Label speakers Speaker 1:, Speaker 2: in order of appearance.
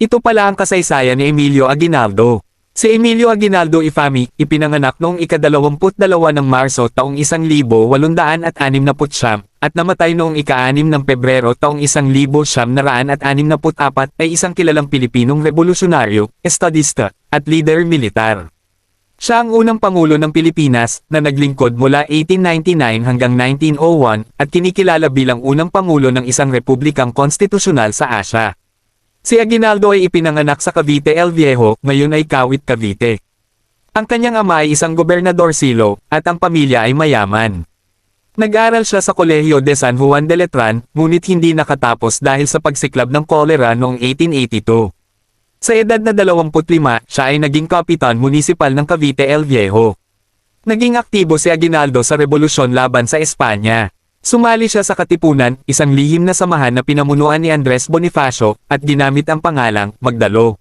Speaker 1: Ito pala ang kasaysayan ni Emilio Aguinaldo. Si Emilio Aguinaldo Ifami, ipinanganak noong ika-22 ng Marso taong 1869 at namatay noong ika-6 ng Pebrero taong 1964 ay isang kilalang Pilipinong revolusyonaryo, estadista, at leader militar. Siya ang unang Pangulo ng Pilipinas na naglingkod mula 1899 hanggang 1901 at kinikilala bilang unang Pangulo ng isang republikang konstitusyonal sa Asya. Si Aguinaldo ay ipinanganak sa Cavite el Viejo, ngayon ay Kawit, Cavite. Ang kanyang ama ay isang gobernador silo, at ang pamilya ay mayaman. Nag-aral siya sa Kolehiyo de San Juan de Letran, ngunit hindi nakatapos dahil sa pagsiklab ng kolera noong 1882. Sa edad na 25, siya ay naging kapitan munisipal ng Cavite el Viejo. Naging aktibo si Aguinaldo sa revolusyon laban sa Espanya. Sumali siya sa Katipunan, isang lihim na samahan na pinamunuan ni Andres Bonifacio, at ginamit ang pangalang Magdalo.